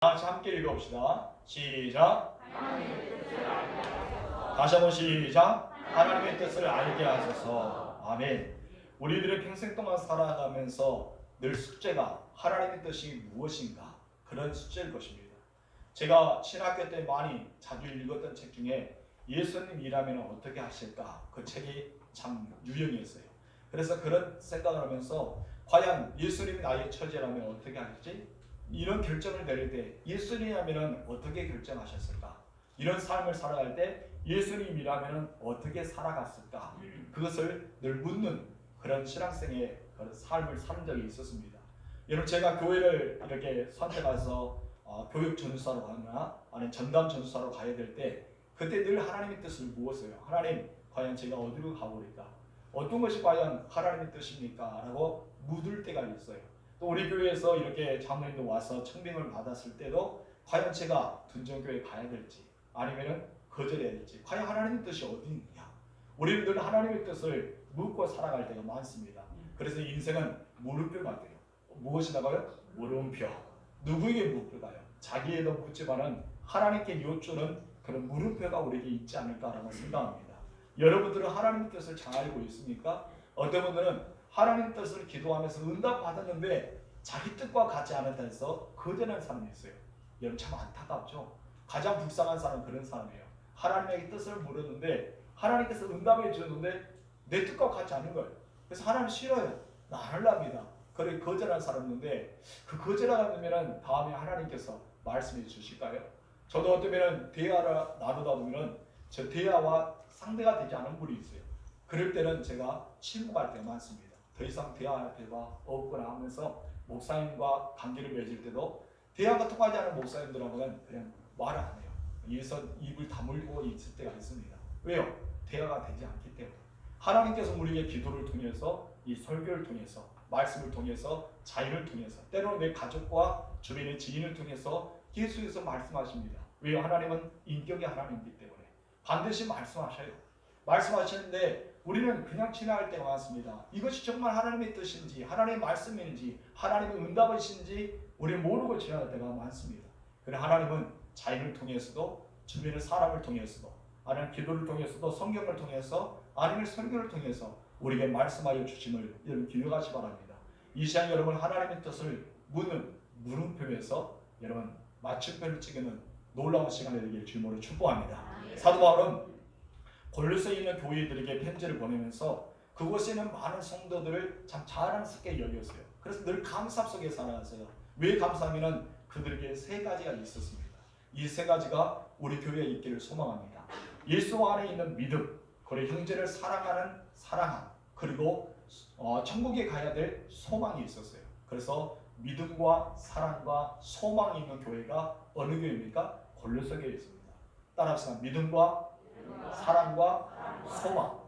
같이 함께 읽어봅시다. 시작. 다시 한번 시작. 하나님의 뜻을 알게 하소서. 아멘. 우리들의 평생 동안 살아가면서 늘 숙제가 하나님의 뜻이 무엇인가, 그런 숙제일 것입니다. 제가 신학교 때 많이 자주 읽었던 책 중에 예수님이라면 어떻게 하실까, 그 책이 참 유용했어요. 그래서 그런 생각을 하면서 과연 예수님이 나의 처제라면 어떻게 할지, 이런 결정을 내릴 때 예수님이라면 어떻게 결정하셨을까, 이런 삶을 살아갈 때 예수님이라면 어떻게 살아갔을까, 그것을 늘 묻는 그런 신학생의 그런 삶을 산 적이 있었습니다. 여러분, 제가 교회를 이렇게 선택해서 교육 전수사로 가거나 아니면 전담 전수사로 가야 될 때 그때 늘 하나님의 뜻을 묻었어요. 하나님, 과연 제가 어디로 가버릴까? 어떤 것이 과연 하나님의 뜻입니까? 라고 묻을 때가 있어요. 또 우리 교회에서 이렇게 장로님도 와서 청빙을 받았을 때도 과연 제가 둔전교회 가야 될지 아니면 거절해야 될지, 과연 하나님의 뜻이 어디 있느냐, 우리는 늘 하나님의 뜻을 묻고 살아갈 때가 많습니다. 그래서 인생은 물음표 같아요. 무엇이다가요? 물음표. 누구에게 물을까요? 자기에도 묻지만은 하나님께 여쭈는 그런 물음표가 우리에게 있지 않을까라고 생각합니다. 여러분들은 하나님의 뜻을 잘 알고 있습니까? 어떤 분들은 하나님 뜻을 기도하면서 응답 받았는데 자기 뜻과 같지 않았다 해서 거절하는 사람이 있어요. 여러분, 참 안타깝죠? 가장 불쌍한 사람은 그런 사람이에요. 하나님에게 뜻을 물었는데 하나님께서 응답해 주는데 내 뜻과 같지 않은 거예요. 그래서 하나님 싫어요. 나 안 할랍니다. 그래 거절한 사람인데, 그 거절하면 다음에 하나님께서 말씀해 주실까요? 저도 어쩌면 대화를 나누다 보면 저 대화와 상대가 되지 않은 분이 있어요. 그럴 때는 제가 침묵할 때가 많습니다. 더 이상 대화할 때가 없거나 하면서 목사님과 관계를 맺을 때도 대화가 통하지 않은 목사님들하고는 그냥 말을 안 해요. 입을 다물고 있을 때가 있습니다. 왜요? 대화가 되지 않기 때문에. 하나님께서 우리에게 기도를 통해서, 이 설교를 통해서, 말씀을 통해서, 자연을 통해서, 때로는 내 가족과 주변의 지인을 통해서 계속해서 말씀하십니다. 왜요? 하나님은 인격의 하나님이기 때문에 반드시 말씀하셔요. 말씀하시는데 우리는 그냥 지나갈 때가 많습니다. 이것이 정말 하나님의 뜻인지, 하나님의 말씀인지, 하나님의 응답이신지 우리는 모르고 지나갈 때가 많습니다. 그러나 하나님은 자연을 통해서도, 주변의 사람을 통해서도, 아니면 기도를 통해서도, 성경을 통해서, 아니면 설교를 통해서 우리에게 말씀하여 주심을 여러분 기억하시 바랍니다. 이 시간 여러분, 하나님의 뜻을 묻는 물음표에서 여러분 맞춤표를 찍는 놀라운 시간이 되길 주님으로 축복합니다. 사도 바울은 골로새에 있는 교회들에게 편지를 보내면서 그곳에 있는 많은 성도들을 참 자랑스럽게 여겼어요. 그래서 늘 감사 속에 살아갔어요. 왜 감사하면 그들에게 세 가지가 있었습니다. 이 세 가지가 우리 교회에 있기를 소망합니다. 예수 안에 있는 믿음, 그리고 형제를 사랑하는 사랑함, 그리고 천국에 가야 될 소망이 있었어요. 그래서 믿음과 사랑과 소망이 있는 교회가 어느 교회입니까? 골로새 교회에 있습니다. 따라합시다. 믿음과 사랑과 소망,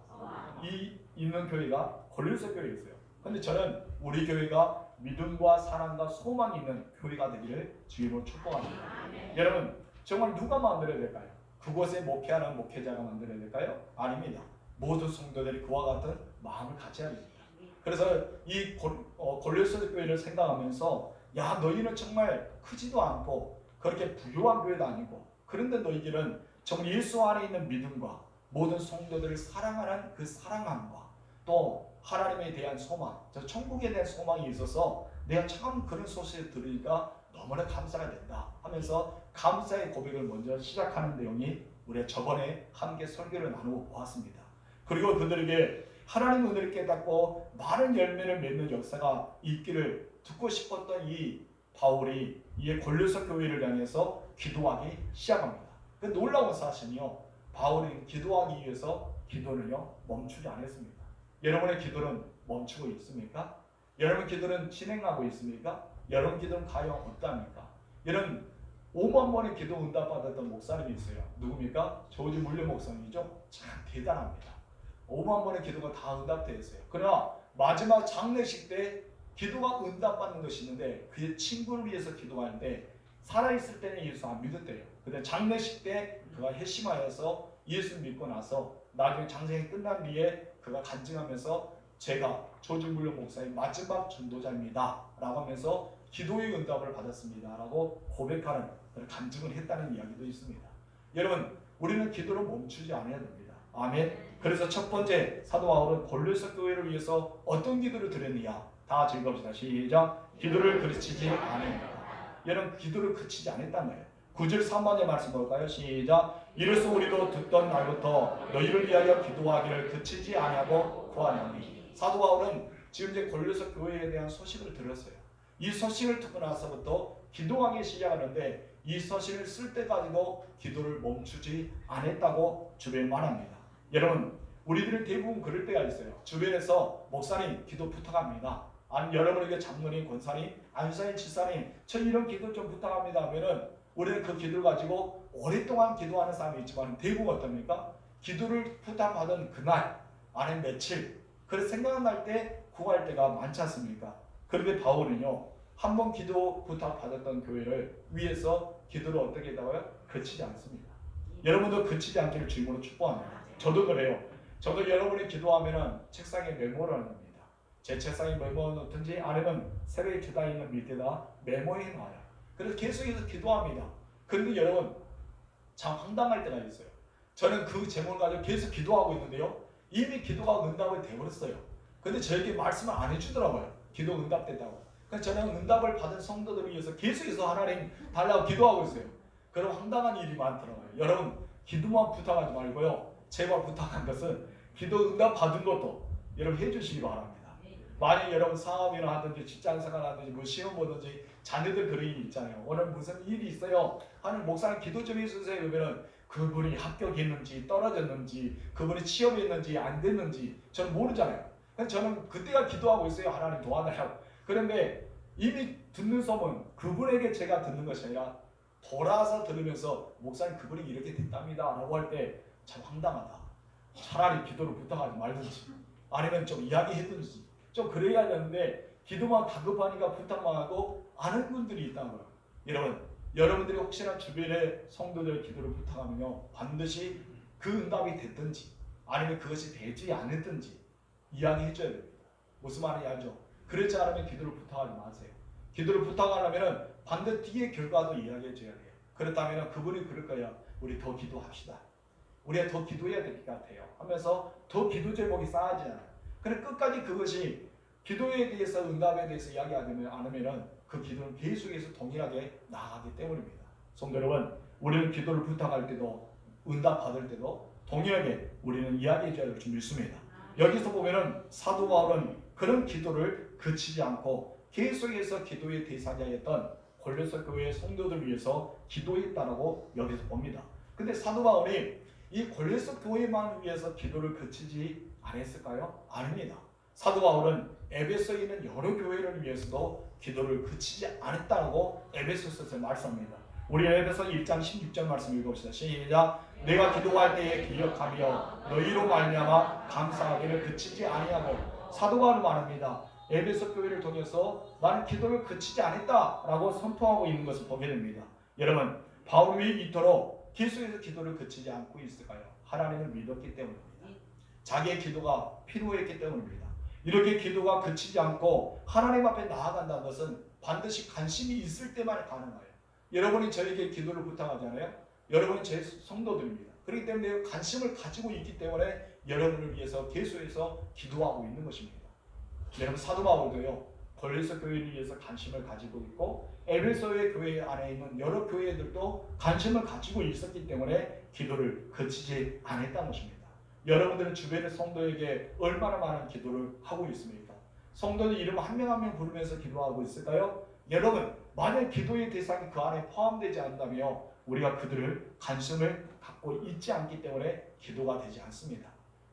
이 있는 교회가 골로새 교회에 있어요. 근데 저는 우리 교회가 믿음과 사랑과 소망이 있는 교회가 되기를 주님으로 축복합니다. 여러분, 정말 누가 만들어야 될까요? 그곳에 목회하는 목회자가 만들어야 될까요? 아닙니다. 모든 성도들이 그와 같은 마음을 가져야 됩니다. 그래서 이 골로새 교회를 생각하면서, 야, 너희는 정말 크지도 않고 그렇게 부유한 교회도 아니고, 그런데 너희들은 정말 예수 안에 있는 믿음과 모든 성도들을 사랑하는 그 사랑함과 또 하나님에 대한 소망, 저 천국에 대한 소망이 있어서 내가 참 그런 소식을 들으니까 너무나 감사가 된다 하면서 감사의 고백을 먼저 시작하는 내용이 우리가 저번에 함께 설교를 나누고 보았습니다. 그리고 그들에게 하나님 은혜를 깨닫고 많은 열매를 맺는 역사가 있기를 듣고 싶었던 이 바울이 이 골로새 교회를 향해서 기도하기 시작합니다. 그 놀라운 사실은요, 바울이 기도하기 위해서 기도는요 멈추지 않았습니다. 여러분의 기도는 멈추고 있습니까? 여러분 기도는 진행하고 있습니까? 여러분 기도는 과연 어떠합니까? 여러분 5만 번의 기도 응답받았던 목사님이 있어요. 누굽니까? 조지 물려 목사님이죠. 참 대단합니다. 5만 번의 기도가 다 응답되었어요. 그러나 마지막 장례식 때 기도가 응답받는 것이 있는데, 그의 친구를 위해서 기도하는데 살아있을 때는 예수 안 믿었대요. 근데 장례식 때 그가 회심하여서 예수 믿고 나서 나중에 장생이 끝난 뒤에 그가 간증하면서 제가 조지 물려 목사의 마지막 전도자입니다 라고 하면서 기도의 응답을 받았습니다 라고 고백하는, 간증을 했다는 이야기도 있습니다. 여러분, 우리는 기도를 멈추지 않아야 됩니다. 아멘. 그래서 첫 번째, 사도 바울은 골로새 교회를 위해서 어떤 기도를 드렸느냐, 다 읽어봅시다. 시작. 기도를 그치지 않았다. 여러분, 기도를 그치지 않았단 말이에요. 9절 3번의 말씀 볼까요? 시작. 이로써 우리도 듣던 날부터 너희를 위하여 기도하기를 그치지 아니하고 구하노니. 사도 바울은 지금 이제 골로새 교회에 대한 소식을 들었어요. 이 소식을 듣고 나서부터 기도하기 시작하는데 이 소식을 쓸 때까지도 기도를 멈추지 않았다고 주변에 말합니다. 여러분, 우리들은 대부분 그럴 때가 있어요. 주변에서 목사님 기도 부탁합니다. 아니 여러분에게 장로님, 권사님, 안사님, 집사님 저 이런 기도 좀 부탁합니다 하면은 우리는 그 기도를 가지고 오랫동안 기도하는 사람이 있지만 대부분 어떻습니까? 기도를 부탁받은 그날 안에 며칠 그래서 생각날 때 구할 때가 많지 않습니까? 그런데 바울은요, 한번 기도 부탁받았던 교회를 위해서 기도를 어떻게 했다고요? 그치지 않습니다. 여러분도 그치지 않기를 주님으로 축복합니다. 저도 그래요. 저도 여러분이 기도하면은 책상에 메모를 합니다. 제 책상에 메모 놓든지 아니면 새벽에 기다 있는 밑에다 메모해 놔요. 그래서 계속해서 기도합니다. 그런데 여러분, 참 황당할 때가 있어요. 저는 그 제목을 가지고 계속 기도하고 있는데요, 이미 기도가 응답이 되어버렸어요. 근데 저에게 말씀을 안 해주더라고요. 기도 응답됐다고. 그래서 저는 응답을 받은 성도들을 위해서 계속해서 하나님 달라고 기도하고 있어요. 그런 황당한 일이 많더라고요. 여러분, 기도만 부탁하지 말고요, 제발 부탁한 것은 기도 응답 받은 것도 여러분 해주시기 바랍니다. 만약 여러분 사업이나 하든지 직장생활 하든지 뭐 시험 보든지 자녀들 그런 일이 있잖아요. 오늘 무슨 일이 있어요. 하는 목사님 기도 좀 해주세요. 그러면 그분이 합격했는지 떨어졌는지 그분이 취업했는지 안 됐는지 저는 모르잖아요. 저는 그때가 기도하고 있어요. 하나님 도와달라고. 그런데 이미 듣는 소문, 그분에게 제가 듣는 것이 아니라 돌아서 들으면서 목사님 그분이 이렇게 됐답니다 라고 할 때 참 황당하다. 차라리 기도를 부탁하지 말든지 아니면 좀 이야기해든지 좀 그래야 되는데 기도만 다급하니까 부탁만 하고 아는 분들이 있다고요. 여러분들이 혹시나 주변의 성도들 기도를 부탁하면요, 반드시 그 응답이 됐든지 아니면 그것이 되지 않았든지 이야기해줘야 됩니다. 무슨 말인지 알죠? 그렇지 않으면 기도를 부탁하지 마세요. 기도를 부탁하려면 반드시 뒤에 결과도 이야기해줘야 돼요. 그렇다면 그분이 그럴 거야. 우리 더 기도합시다. 우리가 더 기도해야 될 것 같아요 하면서 더 기도 제목이 쌓아지잖아요. 그래 끝까지 그것이 기도에 대해서 응답에 대해서 이야기하지 않으면 그 기도는 계속해서 동일하게 나아가기 때문입니다. 성도 여러분, 우리는 기도를 부탁할 때도 응답 받을 때도 동일하게 우리는 이야기해줘야 될 줄 믿습니다. 여기서 보면은 사도 바울은 그런 기도를 그치지 않고 계속해서 기도의 대상자였던 골로새 교회의 성도들을 위해서 기도했다라고 여기서 봅니다. 근데 사도 바울이 이 골로새 교회만 위해서 기도를 그치지 않았을까요? 아닙니다. 사도 바울은 에베소에 있는 여러 교회를 위해서도 기도를 그치지 않았다고 에베소서에서 말씀합니다. 우리 에베소 1장 16절 말씀 읽어봅시다. 시작. 내가 기도할 때에 기억하며 너희로 말미암아 감사하기를 그치지 아니하고. 사도 바울은 말합니다. 에베소 교회를 통해서 나는 기도를 그치지 않았다라고 선포하고 있는 것을 보게 됩니다. 여러분, 바울이 왜 이토록 계속해서 기도를 그치지 않고 있을까요? 하나님을 믿었기 때문입니다. 자기의 기도가 필요했기 때문입니다. 이렇게 기도가 그치지 않고 하나님 앞에 나아간다는 것은 반드시 관심이 있을 때만 가능해요. 여러분이 저에게 기도를 부탁하잖아요. 여러분은 제 성도들입니다. 그렇기 때문에 관심을 가지고 있기 때문에 여러분을 위해서 계속해서 기도하고 있는 것입니다. 여러분, 사도 바울도요, 골로새 교회를 위해서 관심을 가지고 있고 에베소의 교회 안에 있는 여러 교회들도 관심을 가지고 있었기 때문에 기도를 그치지 않았다는 것입니다. 여러분들은 주변의 성도에게 얼마나 많은 기도를 하고 있습니까? 성도들 이름 한 명 한 명 부르면서 기도하고 있을까요? 여러분, 만약 기도의 대상이 그 안에 포함되지 않다면 우리가 그들을 관심을 갖고 있지 않기 때문에 기도가 되지 않습니다.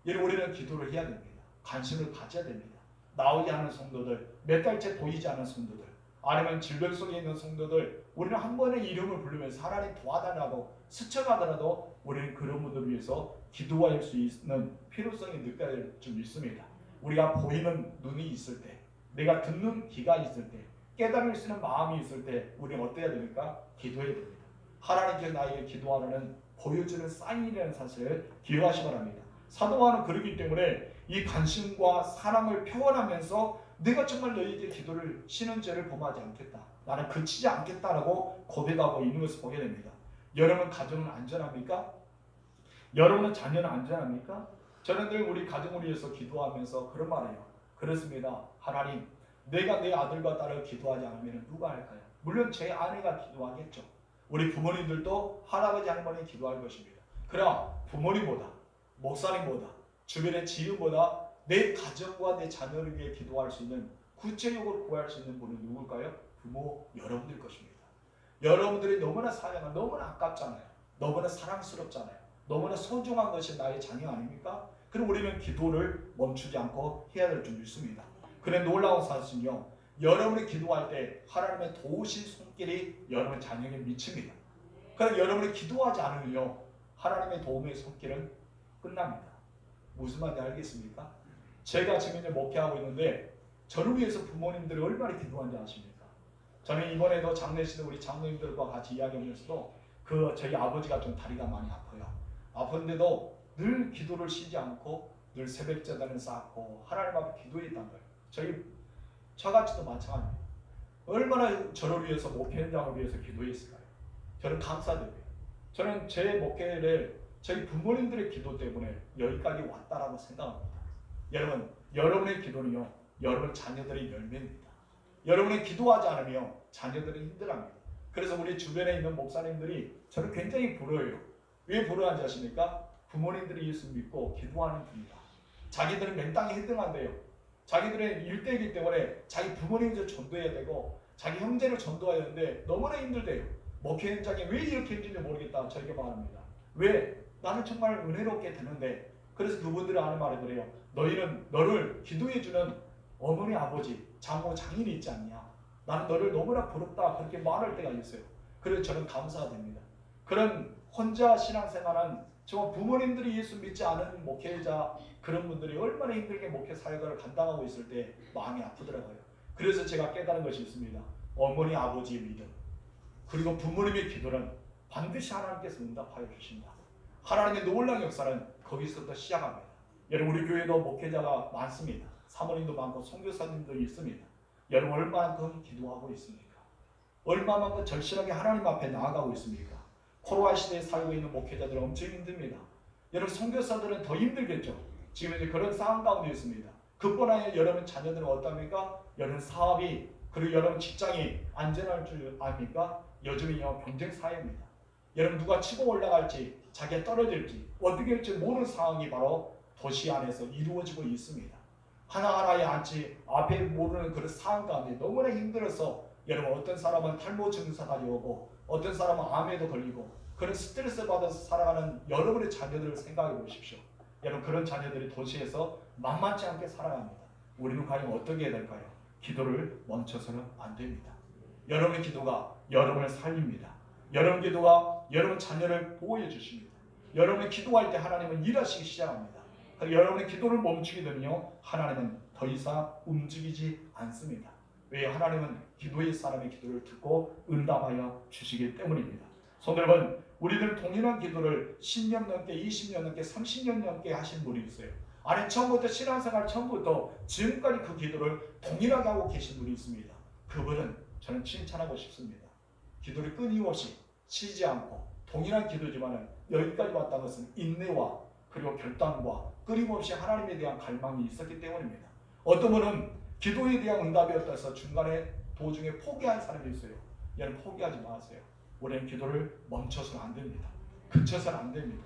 여러분, 우리는 기도를 해야 됩니다. 관심을 가져야 됩니다. 나오지 않은 성도들, 몇 달째 보이지 않은 성도들, 아니면 질병 속에 있는 성도들, 우리는 한 번의 이름을 부르면서 하나님 도와달라고 스쳐가더라도 우리는 그런 분들을 위해서 기도할 수 있는 필요성이 느껴질 줄 믿습니다. 우리가 보이는 눈이 있을 때, 내가 듣는 귀가 있을 때, 깨달을 수 있는 마음이 있을 때 우리는 어때야 됩니까? 기도해야 됩니다. 하나님께서 나에게 기도하라는 보여주는 사인이라는 사실을 기억하시기 바랍니다. 사도 바울은 그러기 때문에 이 관심과 사랑을 표현하면서 내가 정말 너희에게 기도를 쉬는 죄를 범하지 않겠다. 나는 그치지 않겠다라고 고백하고 있는 것을 보게 됩니다. 여러분 가정은 안전합니까? 여러분은 자녀는 안전합니까? 저는 늘 우리 가정을 위해서 기도하면서 그런 말이에요. 그렇습니다. 하나님, 내가 내 아들과 딸을 기도하지 않으면 누가 할까요? 물론 제 아내가 기도하겠죠. 우리 부모님들도 할아버지 할머니 기도할 것입니다. 그러나 부모님보다, 목사님보다, 주변의 지인보다 내 가정과 내 자녀를 위해 기도할 수 있는 구체적으로 구할 수 있는 분은 누굴까요? 부모 여러분들 것입니다. 여러분들이 너무나 사랑하고 너무나 아깝잖아요. 너무나 사랑스럽잖아요. 너무나 소중한 것이 나의 자녀 아닙니까? 그럼 우리는 기도를 멈추지 않고 해야 될 줄 믿습니다. 그런데 놀라운 사실은요, 여러분이 기도할 때 하나님의 도우신 손길이 여러분 자녀에게 미칩니다. 그럼 여러분이 기도하지 않으면요, 하나님의 도움의 손길은 끝납니다. 무슨 말인지 알겠습니까? 제가 지금 이제 목회하고 있는데 저를 위해서 부모님들이 얼마나 기도하는지 아십니까? 저는 이번에도 장례식에 우리 장로님들과 같이 이야기하면서도 저희 아버지가 좀 다리가 많이 아파요. 아픈데도 늘 기도를 쉬지 않고 늘 새벽 제단을 쌓고 하나님 앞에 기도했단 거예요. 저같이도 마찬가지입니다. 얼마나 저를 위해서 목회 현장을 위해서 기도했을까요? 저는 감사드려요. 저는 제 목회를 저희 부모님들의 기도 때문에 여기까지 왔다라고 생각합니다. 여러분, 여러분의 기도는요, 여러분 자녀들의 열매입니다. 여러분이 기도하지 않으면 자녀들은 힘들어합니다. 그래서 우리 주변에 있는 목사님들이 저는 굉장히 부러워요. 왜 부러워하는지 아십니까? 부모님들이 예수 믿고 기도하는 분이다. 자기들은 맨땅에 헤딩한대요. 자기들의 일대이기 때문에 자기 부모님을 전도해야 되고 자기 형제를 전도해야 되는데 너무나 힘들대요. 목회 현장에 왜 이렇게 힘든지 모르겠다 저에게 말합니다. 왜? 나는 정말 은혜롭게 되는데. 그래서 그분들은 하는 말이 그래요. 너희는 너를 기도해주는 어머니 아버지 장모 장인이 있지 않냐. 나는 너를 너무나 부럽다 그렇게 말할 때가 있어요. 그래서 저는 감사됩니다. 그런 혼자 신앙생활한 정말 부모님들이 예수 믿지 않은 목회자 그런 분들이 얼마나 힘들게 목회 사역을 감당하고 있을 때 마음이 아프더라고요. 그래서 제가 깨달은 것이 있습니다. 어머니 아버지의 믿음 그리고 부모님의 기도는 반드시 하나님께서 응답하여 주신다. 하나님의 놀라운 역사는 거기서부터 시작합니다. 여러분 우리 교회도 목회자가 많습니다. 사모님도 많고 선교사님도 있습니다. 여러분 얼마만큼 기도하고 있습니까? 얼마만큼 절실하게 하나님 앞에 나아가고 있습니까? 코로나 시대에 살고 있는 목회자들은 엄청 힘듭니다. 여러분 선교사들은 더 힘들겠죠. 지금 이제 그런 상황 가운데 있습니다. 그뿐 아니라 여러분 자녀들은 어떻습니까? 여러분 사업이 그리고 여러분 직장이 안전할 줄 압니까? 요즘은요 경쟁 사회입니다. 여러분 누가 치고 올라갈지 자기가 떨어질지 어떻게 할지 모르는 상황이 바로 도시 안에서 이루어지고 있습니다. 하나하나에 앉지 앞에 모르는 그런 상황 가운데 너무나 힘들어서 여러분 어떤 사람은 탈모 증세가 오고 어떤 사람은 암에도 걸리고 그런 스트레스 받아서 살아가는 여러분의 자녀들을 생각해 보십시오. 여러분 그런 자녀들이 도시에서 만만치 않게 살아갑니다. 우리는 과연 어떻게 해야 될까요? 기도를 멈춰서는 안 됩니다. 여러분의 기도가 여러분을 살립니다. 여러분 기도가 여러분 자녀를 보호해 주십니다. 여러분이 기도할 때 하나님은 일하시기 시작합니다. 여러분의 기도를 멈추게 되면요 하나님은 더 이상 움직이지 않습니다. 왜? 하나님은 기도의 사람의 기도를 듣고 응답하여 주시기 때문입니다. 여러분 우리들 동일한 기도를 10년 넘게 20년 넘게 30년 넘게 하신 분이 있어요. 아니 처음부터 신앙생활 처음부터 지금까지 그 기도를 동일하게 하고 계신 분이 있습니다. 그분은 저는 칭찬하고 싶습니다. 기도를 끊임없이 쉬지 않고 동일한 기도지만 여기까지 왔다는 것은 인내와 그리고 결단과 끊임없이 하나님에 대한 갈망이 있었기 때문입니다. 어떤 분은 기도에 대한 응답이 없어서 중간에 도중에 포기한 사람이 있어요. 여러분 포기하지 마세요. 우리는 기도를 멈춰서는 안 됩니다. 그쳐서는 안 됩니다.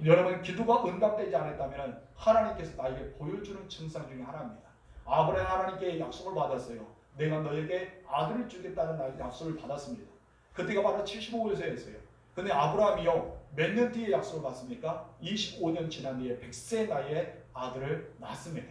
여러분 기도가 응답되지 않았다면 하나님께서 나에게 보여주는 증상 중에 하나입니다. 아브라함 하나님께 약속을 받았어요. 내가 너에게 아들을 주겠다는 약속을 받았습니다. 그때가 바로 75세였어요. 근데 아브라함이요 몇 년 뒤에 약속을 받습니까? 25년 지난 뒤에 100세 나이에 아들을 낳습니다.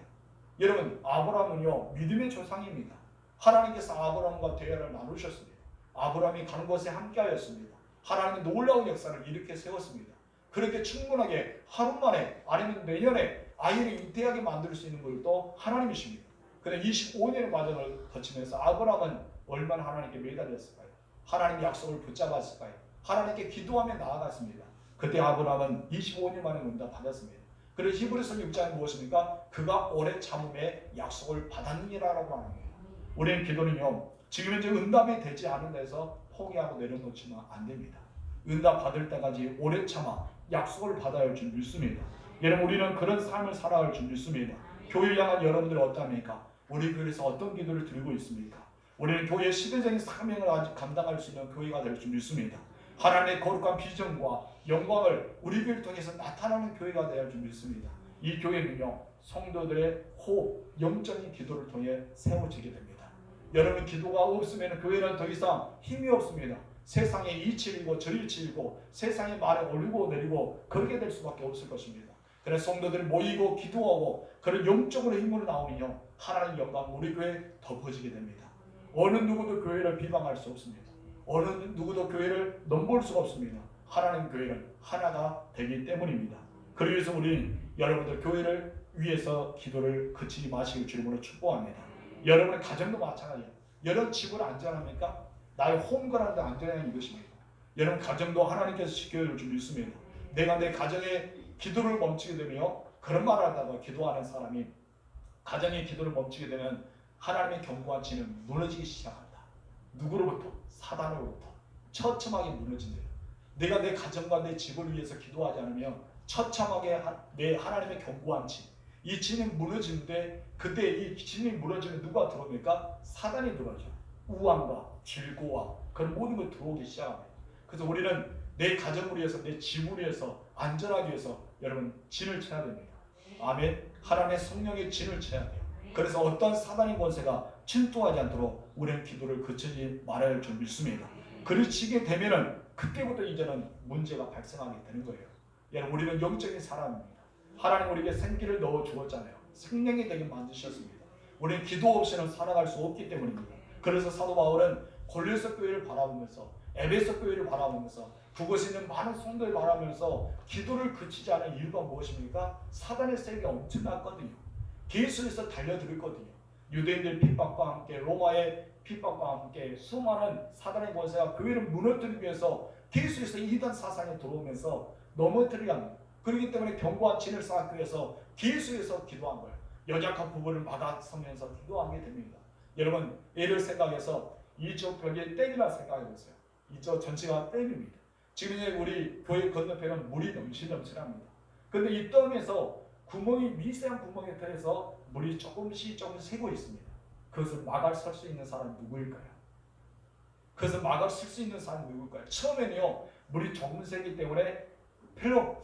여러분 아브라함은요 믿음의 조상입니다. 하나님께서 아브라함과 대화를 나누셨습니다. 아브라함이 가는 곳에 함께하였습니다. 하나님은 놀라운 역사를 이렇게 세웠습니다. 그렇게 충분하게 하루 만에 아니면 내년에 아이를 잉태하게 만들 수 있는 분도 하나님이십니다. 그런데 25년의 과정을 거치면서 아브라함은 얼마나 하나님께 매달렸을까요? 하나님의 약속을 붙잡았을까요? 하나님께 기도하며 나아갔습니다. 그때 아브라함은 25년 만에 응답받았습니다. 그래서 히브리서 6장에 무엇입니까? 그가 오래 참음에 약속을 받았느니라라고 하는 거예요. 우리는 기도는요 지금 현재 응답이 되지 않은 데서 포기하고 내려놓지는 안 됩니다. 응답 받을 때까지 오래 참아 약속을 받아야 할 줄 믿습니다. 여러분, 우리는 그런 삶을 살아갈 줄 믿습니다. 교회 향한 여러분들 어떠합니까? 우리 교회에서 어떤 기도를 드리고 있습니까? 우리는 교회의 시대적인 사명을 아직 감당할 수 있는 교회가 될 줄 믿습니다. 하나님의 거룩한 비전과 영광을 우리 교회를 통해서 나타나는 교회가 되어야 할 줄 믿습니다. 이 교회는요, 성도들의 호흡, 영적인 기도를 통해 세워지게 됩니다. 여러분, 기도가 없으면 교회는 더 이상 힘이 없습니다. 세상에 이치이고 저이치이고 세상의 말에 올리고 내리고 그렇게 될 수밖에 없을 것입니다. 그래서 성도들이 모이고 기도하고 그런 영적으로 힘으로 나오면요, 하나님의 영광 우리 교회에 덮어지게 됩니다. 어느 누구도 교회를 비방할 수 없습니다. 어느 누구도 교회를 넘볼 수가 없습니다. 하나님 교회는 하나가 되기 때문입니다. 그래서 우리는 여러분들 교회를 위해서 기도를 그치지 마시길 주님으로 축복합니다. 여러분의 가정도 마찬가지예요. 여러분 집을 안전합니까? 나의 홈그라운드 안전한 이것입니다. 여러분 가정도 하나님께서 지켜줄 줄 믿습니다. 내가 내 가정에 기도를 멈추게 되면 그런 말을 하다가 기도하는 사람이 가정의 기도를 멈추게 되면 하나님의 견고한 진은 무너지기 시작한다. 누구로부터? 사단으로부터 처참하게 무너진대요. 내가 내 가정과 내 집을 위해서 기도하지 않으면 처참하게 내 하나님의 견고한 진, 이 진이 무너지는데 그때 이 진이 무너지면 누가 들어옵니까? 사단이 들어오죠. 우환과 질고와 그런 모든 걸 들어오기 시작합니다. 그래서 우리는 내 가정을 위해서 내 집을 위해서 안전하기 위해서 여러분 진을 쳐야 됩니다. 아멘. 하나님의 성령의 진을 쳐야 돼요. 그래서 어떤 사단의 권세가 침투하지 않도록 우리는 기도를 그치지 말아야 할 줄 믿습니다. 그르치게 되면은 그때부터 이제는 문제가 발생하게 되는 거예요. 여러분, 우리는 영적인 사람입니다. 하나님 우리에게 생기를 넣어 주었잖아요. 생명이 되게 만드셨습니다. 우리는 기도 없이는 살아갈 수 없기 때문입니다. 그래서 사도 바울은 골로새 교회를 바라보면서 에베소 교회를 바라보면서 그곳에 있는 많은 성도를 바라보면서 기도를 그치지 않은 이유가 무엇입니까? 사단의 세력이 엄청났거든요. 예수에서 달려들었거든요. 유대인들 핍박과 함께 로마의 핍박과 함께 수많은 사단의 권세가 교회를 무너뜨리기 위해서 예수에서 이단 사상이 들어오면서 넘어뜨리게 합니다. 그렇기 때문에 견고한 진을 쌓기 위해서 예수에서 기도한 거예요. 연약한 부분을 막아서면서 기도하게 됩니다. 여러분, 예를 생각해서 이쪽 벽에 댐이라 생각해보세요. 이쪽 전체가 댐입니다. 지금 우리 교회 건너편은 물이 넘실넘실합니다. 그런데 이 댐에서 구멍이 미세한 구멍에 통해서 물이 조금씩 새고 있습니다. 그것을 막아 설 수 있는 사람은 누구일까요? 그것을 막아 쓸 수 있는 사람은 누구일까요? 처음에는요, 물이 조금 새기 때문에 별로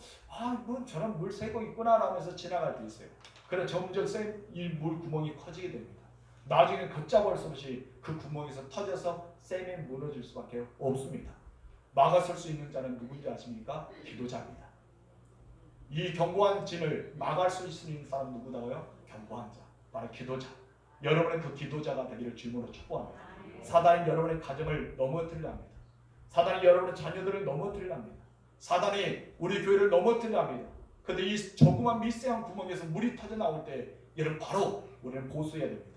뭐 저런 물 새고 있구나 라면서 지나갈 때 있어요. 그래 점점 이 물 구멍이 커지게 됩니다. 나중에 걷잡을 수 없이 그 구멍에서 터져서 쌤이 무너질 수밖에 없습니다. 막아설 수 있는 자는 누구인지 아십니까? 기도자입니다. 이 견고한 진을 막을 수 있는 사람 누구다고요? 견고한 자, 바로 기도자. 여러분의 그 기도자가 되기를 주님으로 축복합니다. 사단이 여러분의 가정을 넘어뜨리려 합니다. 사단이 여러분의 자녀들을 넘어뜨리려 합니다. 사단이 우리 교회를 넘어뜨리려 합니다. 그런데 이 조그만 미세한 구멍에서 물이 터져 나올 때 여러분 바로 우리는 보수해야 됩니다.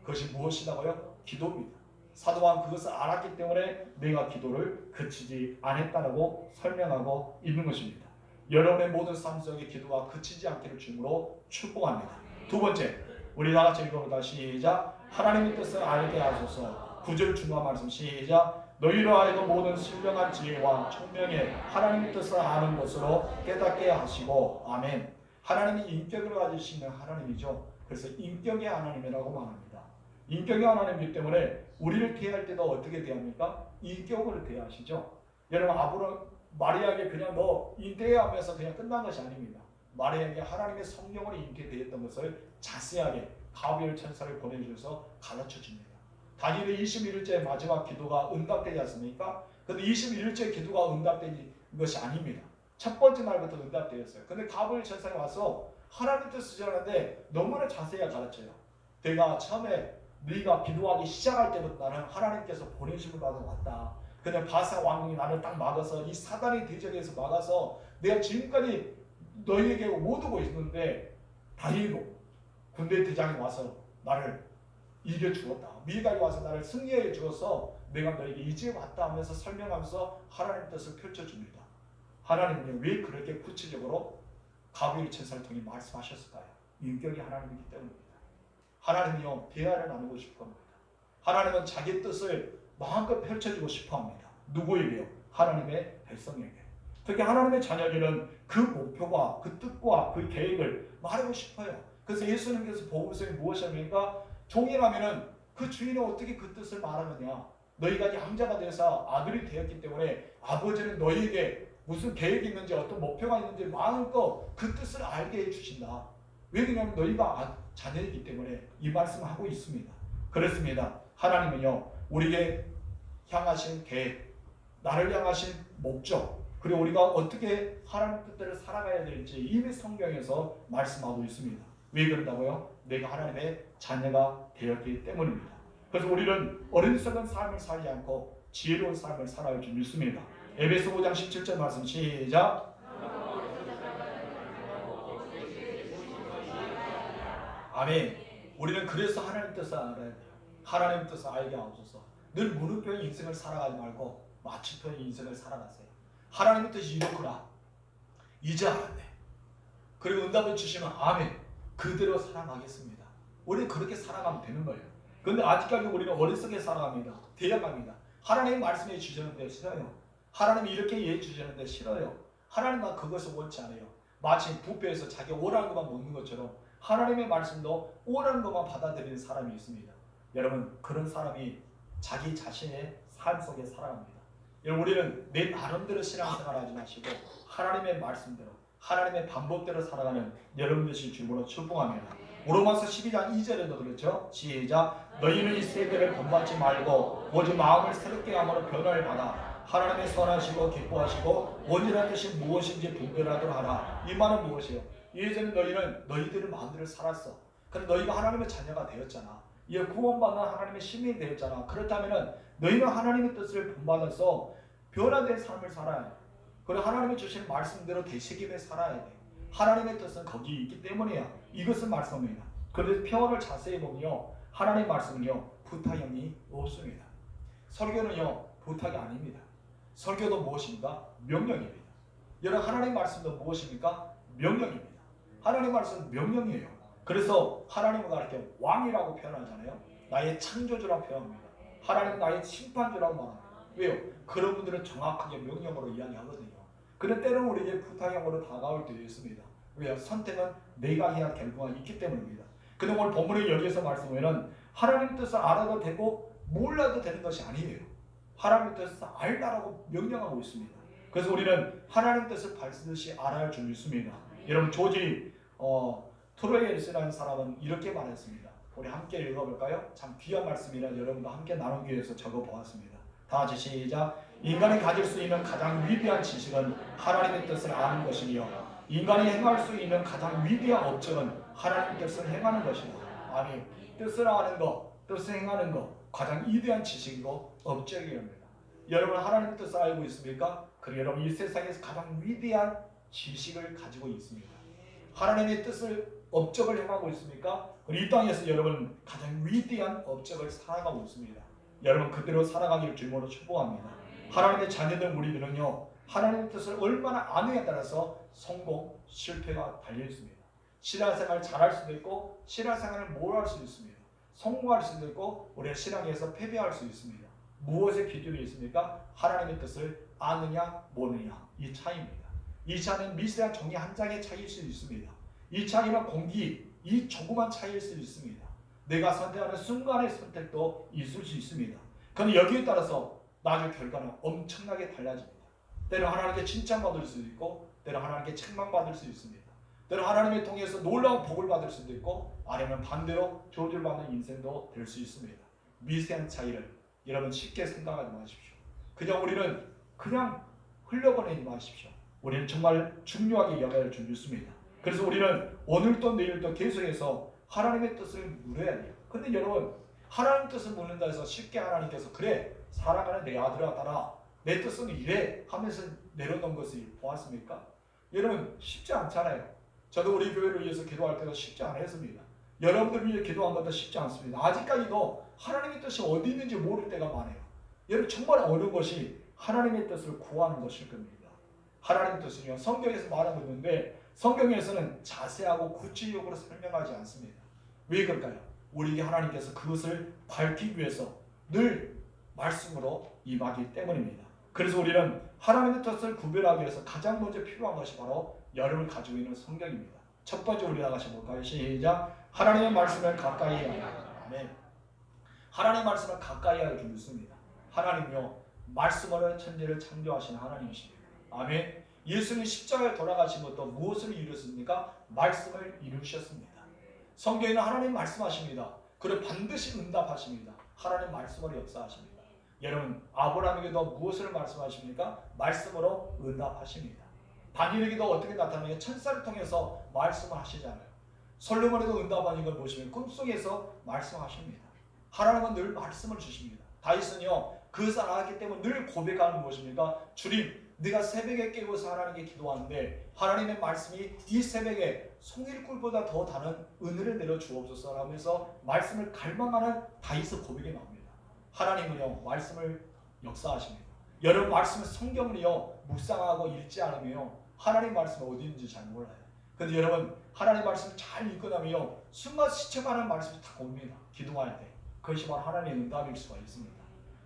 그것이 무엇이라고요? 기도입니다. 사도 바울은 그것을 알았기 때문에 내가 기도를 그치지 않았다라고 설명하고 있는 것입니다. 여러분의 모든 삶 속에 기도가 그치지 않기를 주님으로 축복합니다. 두 번째, 우리 다 같이 읽어보다 시작. 하나님의 뜻을 알게 하소서. 9절 중간 말씀 시작. 너희로 하여금 모든 신령한 지혜와 총명에 하나님의 뜻을 아는 것으로 깨닫게 하시고. 아멘. 하나님이 인격을 가지시는 하나님이죠. 그래서 인격의 하나님이라고 말합니다. 인격의 하나님이기 때문에 우리를 대할 때도 어떻게 대합니까? 인격으로 대하시죠. 여러분, 마리아에게 그냥 너 잉태하면서 그냥 끝난 것이 아닙니다. 마리아에게 하나님의 성령으로 잉태되었던 것을 자세하게 가브리엘 천사를 보내주셔서 가르쳐 줍니다. 다니엘의 21일째 마지막 기도가 응답되지 않습니까? 그런데 21일째 기도가 응답된 것이 아닙니다. 첫 번째 날부터 응답되었어요. 근데 가브리엘 천사가 와서 하나님 뜻을 전하는데 너무나 자세하게 가르쳐요. 내가 처음에 네가 기도하기 시작할 때부터 나는 하나님께서 보내심을 받아 왔다. 그냥 바사 왕궁이 나를 딱 막아서 이 사단의 대적에서 막아서 내가 지금까지 너희에게 못 오고 있는데 다행히도 군대 대장이 와서 나를 이겨주었다. 미가이 와서 나를 승리해 주어서 내가 너에게 이제 왔다 하면서 설명하면서 하나님의 뜻을 펼쳐줍니다. 하나님은 왜 그렇게 구체적으로 가브리엘 천사를 통해 말씀하셨을까요? 인격이 하나님이기 때문입니다. 하나님이요, 대화를 나누고 싶은 겁니다. 하나님은 자기 뜻을 마음껏 펼쳐주고 싶어합니다. 누구에게요? 하나님의 백성에게. 특히 하나님의 자녀들은 그 목표와 그 뜻과 그 계획을 말하고 싶어요. 그래서 예수님께서 복음서에 무엇이냐니까 종이라면은 그 주인은 어떻게 그 뜻을 말하느냐. 너희가 양자가 되어서 아들이 되었기 때문에 아버지는 너희에게 무슨 계획이 있는지 어떤 목표가 있는지 마음껏 그 뜻을 알게 해주신다. 왜 그러냐면 너희가 자녀이기 때문에 이 말씀을 하고 있습니다. 그렇습니다. 하나님은요 우리에게 향하신 계획, 나를 향하신 목적, 그리고 우리가 어떻게 하나님 뜻대로 살아가야 될지 이미 성경에서 말씀하고 있습니다. 왜 그런다고요? 내가 하나님의 자녀가 되었기 때문입니다. 그래서 우리는 어리석은 삶을 살지 않고 지혜로운 삶을 살아야 줄 믿습니다. 에베소 5장 17절 말씀 시작. 아멘. 우리는 그래서 하나님 뜻을 알아야 돼요. 하나님 뜻을 알게 하옵소서. 늘 무릎표의 인생을 살아가지 말고 마침표의 인생을 살아가세요. 하나님의 뜻이 이렇구나. 이제 알았네. 그리고 응답을 주시면 아멘. 그대로 살아가겠습니다. 우리는 그렇게 살아가면 되는 거예요. 그런데 아직까지 우리는 어리석게 살아갑니다. 대역합니다. 하나님의 말씀해 주셨는데 싫어요. 하나님이 이렇게 이해해 주셨는데 싫어요. 하나님은 그것을 원치 않아요. 마치 뷔페에서 자기 오라는 것만 먹는 것처럼 하나님의 말씀도 오라는 것만 받아들이는 사람이 있습니다. 여러분 그런 사람이 자기 자신의 삶 속에 살아갑니다. 여러분 우리는 내 나름대로 신앙생활 하지 마시고 하나님의 말씀대로 하나님의 방법대로 살아가는 여러분 되실 주님으로 축복합니다. 로마서 12장 2절에도 그렇죠. 시작. 너희는 이 세대를 본받지 말고 오직 마음을 새롭게 함으로 변화를 받아 하나님의 선하시고 기뻐하시고 온전한 뜻이 무엇인지 분별하도록 하라. 이 말은 무엇이에요? 예전에 너희는 너희들의 마음대로 살았어. 그럼 너희가 하나님의 자녀가 되었잖아. 이제 구원받는 하나님의 시민이 되었잖아. 그렇다면 너희는 하나님의 뜻을 본받아서 변화된 삶을 살아야 돼. 그리고 하나님이 주신 말씀대로 되새김에 살아야 돼. 하나님의 뜻은 거기 있기 때문이야. 이것은 말씀입니다. 그런데 표현을 자세히 보면요, 하나님의 말씀은요 부탁이 없습니다. 설교는요 부탁이 아닙니다. 설교도 무엇입니까? 명령입니다. 여러분 하나님의 말씀도 무엇입니까? 명령입니다. 하나님의 말씀은 명령이에요. 그래서 하나님을 가르쳐 왕이라고 표현하잖아요. 나의 창조주라고 표현합니다. 하나님은 나의 심판주라고 말합니다. 왜요? 그런 분들은 정확하게 명령으로 이야기하거든요. 그런데 때로는 우리에게 부탁형으로 다가올 때도 있습니다. 왜요? 선택은 내가 해야 할 결과가 있기 때문입니다. 근데 오늘 본문에 여기에서 말씀하면 하나님 뜻을 알아도 되고 몰라도 되는 것이 아니에요. 하나님 뜻을 알라라고 명령하고 있습니다. 그래서 우리는 하나님 뜻을 발쓰듯이 알아야 할 줄 믿습니다. 여러분 조지 트로이엘스라는 사람은 이렇게 말했습니다. 우리 함께 읽어볼까요? 참 귀한 말씀이라 여러분도 함께 나누기 위해서 적어보았습니다. 다 같이 시작. 인간이 가질 수 있는 가장 위대한 지식은 하나님의 뜻을 아는 것이며 인간이 행할 수 있는 가장 위대한 업적은 하나님의 뜻을 행하는 것이다. 아니, 뜻을 아는 것, 뜻을 행하는 것 가장 위대한 지식이고 업적이랍니다. 여러분 하나님의 뜻을 알고 있습니까? 그리고 여러분 이 세상에서 가장 위대한 지식을 가지고 있습니다. 하나님의 뜻을 업적을 행하고 있습니까? 그리고 이 땅에서 여러분 가장 위대한 업적을 살아가고 있습니다. 여러분 그대로 살아가기를 주님으로 축복합니다. 하나님의 자녀들 우리들은요 하나님의 뜻을 얼마나 아느냐에 따라서 성공, 실패가 달려 있습니다. 신앙생활을 잘할 수도 있고 신앙생활을 못할 수도 있습니다. 성공할 수도 있고 우리가 신앙에서 패배할 수 있습니다. 무엇의 기준이 있습니까? 하나님의 뜻을 아느냐 모르느냐 이 차이입니다. 이 차이는 미세한 종이 한 장의 차이일 수 있습니다. 이 차이는 공기, 이 조그만 차이일 수 있습니다. 내가 선택하는 순간의 선택도 있을 수 있습니다. 그런데 여기에 따라서 나중에 결과는 엄청나게 달라집니다. 때로 하나님께 칭찬받을 수도 있고 때로 하나님께 책망받을 수 있습니다. 때로 하나님을 통해서 놀라운 복을 받을 수도 있고 아니면 반대로 저주받는 인생도 될 수 있습니다. 미세한 차이를 여러분 쉽게 생각하지 마십시오. 그냥 우리는 그냥 흘려보내지 마십시오. 우리는 정말 중요하게 여겨야 할 줄 믿습니다. 그래서 우리는 오늘도 내일도 계속해서 하나님의 뜻을 물어야 돼요. 근데 여러분 하나님 뜻을 묻는다 해서 쉽게 하나님께서 그래 사랑하는 내 아들아 따라 내 뜻은 이래 하면서 내려놓은 것을 보았습니까? 여러분 쉽지 않잖아요. 저도 우리 교회를 위해서 기도할 때도 쉽지 않았습니다. 여러분들 위해 기도한 것도 쉽지 않습니다. 아직까지도 하나님의 뜻이 어디 있는지 모를 때가 많아요. 여러분 정말 어려운 것이 하나님의 뜻을 구하는 것일 겁니다. 하나님의 뜻은요 성경에서 말하고 있는데 성경에서는 자세하고 구체적으로 설명하지 않습니다. 왜 그럴까요? 우리에게 하나님께서 그것을 밝히기 위해서 늘 말씀으로 임하기 때문입니다. 그래서 우리는 하나님의 뜻을 구별하기 위해서 가장 먼저 필요한 것이 바로 여러분을 가지고 있는 성경입니다. 첫 번째 우리 나가셔 볼까요? 시작. 하나님의 말씀을 가까이 하라. 아멘. 하나님의 말씀을 가까이 하기 묻습니다. 하나님요 말씀으로 천지를 창조하신 하나님이십니다. 아멘. 예수님이 십자가에 돌아가신 것도 무엇을 이루셨습니까? 말씀을 이루셨습니다. 성경에는 하나님 말씀하십니다. 그리고 반드시 응답하십니다. 하나님 말씀으로 역사하십니다. 여러분 아브라함에게도 무엇을 말씀하십니까? 말씀으로 응답하십니다. 다니엘에게도 어떻게 나타나냐? 천사를 통해서 말씀을 하시잖아요. 솔로몬에도 응답하는 걸 보시면 꿈속에서 말씀하십니다. 하나님은 늘 말씀을 주십니다. 다윗은요 그것을 알았기 때문에 늘 고백하는 무엇입니까? 주님 네가 새벽에 깨고서 하나님께 기도하는데 하나님의 말씀이 이 새벽에 송일꿀보다 더 다른 은혜를 내려 주옵소서 하면서 말씀을 갈망하는 다윗의 고백이 나옵니다. 하나님은요 말씀을 역사하십니다. 여러분 말씀을 성경을요 묵상하고 읽지 않으면 하나님 말씀이 어디 있는지 잘 몰라요. 근데 여러분 하나님 말씀을 잘 읽고 나면요 순간 스쳐가는 말씀이 다 옵니다. 기도할 때 그것이 바로 하나님의 응답일 수가 있습니다.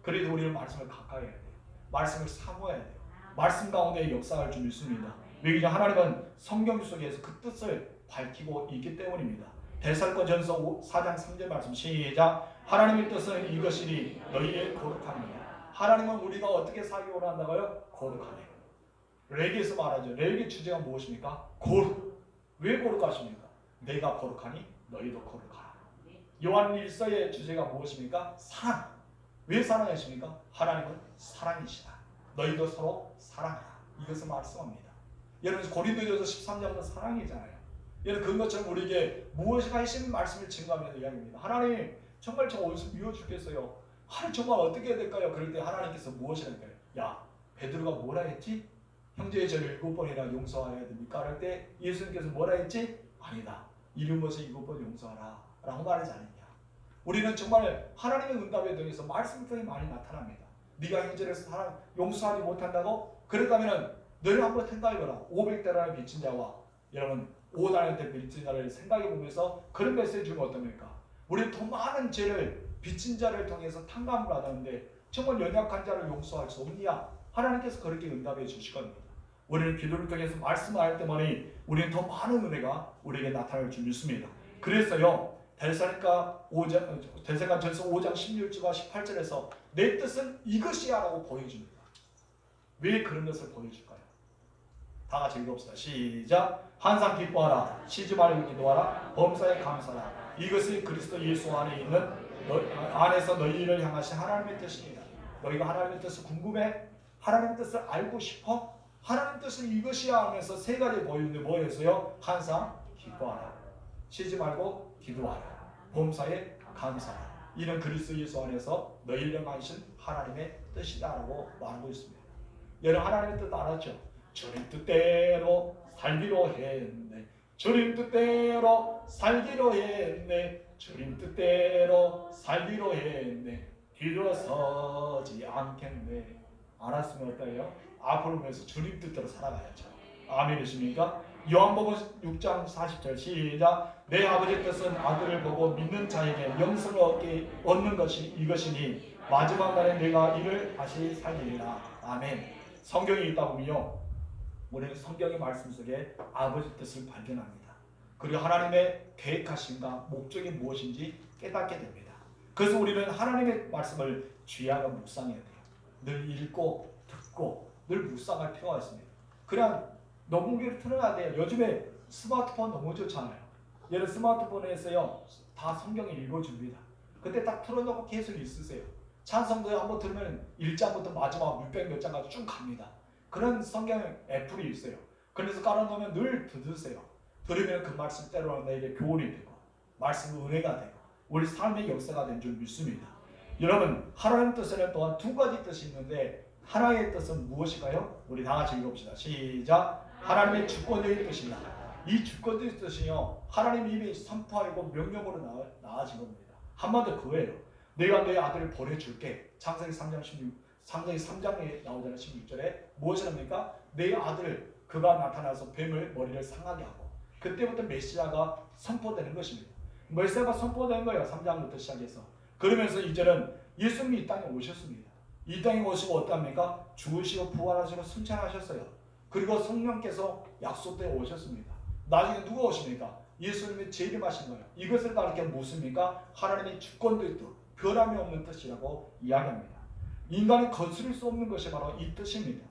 그래도 우리는 말씀을 가까이 해야 돼요. 말씀을 사모해야 돼요. 말씀 가운데 역사할 줄 믿습니다. 왜냐하면 하나님은 성경 속에서 그 뜻을 밝히고 있기 때문입니다. 데살로니가전서 4장 3절 말씀 시작. 하나님의 뜻은 이것이니 너희의 거룩함이야. 하나님은 우리가 어떻게 살기 원한다고요? 거룩하네. 레위기에서 말하죠. 레위기 주제가 무엇입니까? 거룩. 왜 거룩하십니까? 내가 거룩하니 너희도 거룩하라. 요한 1서의 주제가 무엇입니까? 사랑. 왜 사랑하십니까? 하나님은 사랑이시다. 너희도 서로 사랑하라. 이것을 말씀합니다. 여러분 고린도전서 13장은 사랑이잖아요. 여러분 그것처럼 우리에게 무엇이 하시는 말씀을 증거하면서 이야기합니다. 하나님 정말 저 어디서 미워 죽겠어요. 하나님 정말 어떻게 해야 될까요? 그럴 때 하나님께서 무엇이 할까요? 야 베드로가 뭐라 했지? 형제의 죄를 7번이나 용서해야 됩니까? 그럴 때 예수님께서 뭐라 했지? 아니다. 이런 것을 7번 용서하라 라고 말하지 않느냐. 우리는 정말 하나님의 응답에 대해서 말씀 통해 많이 나타납니다. 네가 형제를 용서하지 못한다고? 그렇다면 너를 한번 생각해보라. 500달러를 빚진 자와 여러분 5달러 빚진 자를 생각해보면서 그런 메시지 주면 어떻습니까? 우리는 더 많은 죄를 빚진 자를 통해서 탕감을 받았는데 정말 연약한 자를 용서할 수 없느냐? 하나님께서 그렇게 응답해 주실 겁니다. 우리는 기도를 통해서 말씀을 할 때만이 우리는 더 많은 은혜가 우리에게 나타날 줄 믿습니다. 그래서요 데살로니가전서 5장 16절과 18절에서 내 뜻은 이것이야 라고 보여줍니다. 왜 그런 것을 보여줄까요? 다 같이 읽어봅시다. 시작. 항상 기뻐하라. 쉬지 말고 기도하라. 범사에 감사하라. 이것이 그리스도 예수 안에 있는 안에서 너희를 향하신 하나님의 뜻입니다. 너희가 하나님의 뜻을 궁금해? 하나님의 뜻을 알고 싶어? 하나님의 뜻은 이것이야 하면서 세 가지 보이는데 뭐였어요? 항상 기뻐하라. 쉬지 말고 기도하라. 범사에 감사하라. 이는 그리스도 예수 안에서 너희를 향하신 하나님의 뜻이다라고 말하고 있습니다. 여러분 하나님의 뜻 알았죠? 주님 뜻대로 살기로 했네. 주님 뜻대로 살기로 했네. 주님 뜻대로 살기로 했네. 뒤로 서지 않겠네. 알았으면 어때요? 앞으로 보면서 주님 뜻대로 살아가야죠. 아멘이십니까? 요한복음 6장 40절 시작. 내 아버지의 뜻은 아들을 보고 믿는 자에게 영생을 얻는 것이 이것이니 마지막 날에 내가 이를 다시 살리리라. 아멘. 성경이 있다 보면요 우리는 성경의 말씀 속에 아버지 뜻을 발견합니다. 그리고 하나님의 계획하심과 목적이 무엇인지 깨닫게 됩니다. 그래서 우리는 하나님의 말씀을 귀하게 묵상해야 돼요. 늘 읽고 듣고 늘 묵상할 필요가 있습니다. 그냥 녹음기를 틀어야 돼요. 요즘에 스마트폰 너무 좋잖아요. 얘는 스마트폰에서요 다 성경을 읽어줍니다. 그때 딱 틀어놓고 계속 읽으세요. 찬송도 한번 들으면 1장부터 마지막 600 몇 장까지 쭉 갑니다. 그런 성경 애플이 있어요. 그래서 깔아놓으면 늘 들으세요. 들으면 그 말씀대로 나에게 교훈이 되고 말씀 은혜가 되고 우리 삶의 역사가 된 줄 믿습니다. 여러분 하나님 뜻에는 또한 두 가지 뜻이 있는데 하나의 뜻은 무엇일까요? 우리 다 같이 읽어봅시다. 시작. 하나님의 주권적인 뜻입니다. 이 주권적인 뜻이요 하나님이 이미 선포하고 명령으로 나아진 겁니다. 한마디로 그거예요. 내가 내 아들을 보내줄게. 창세기 3장에 나오잖아요. 16절에 무엇을 합니까? 내 아들 그가 나타나서 뱀을 머리를 상하게 하고 그때부터 메시아가 선포되는 것입니다. 메시아가 선포된 거예요. 3장부터 시작해서. 그러면서 이제는 예수님이 이 땅에 오셨습니다. 이 땅에 오시고 어떠합니까? 죽으시고 부활하시고 승천하셨어요. 그리고 성령께서 약속대에 오셨습니다. 나중에 누가 오십니까? 예수님이 재림하신 거예요. 이것을 가리켜 무엇입니까? 하나님의 주권도 있고 변함이 없는 뜻이라고 이야기합니다. 인간이 거스를 수 없는 것이 바로 이 뜻입니다.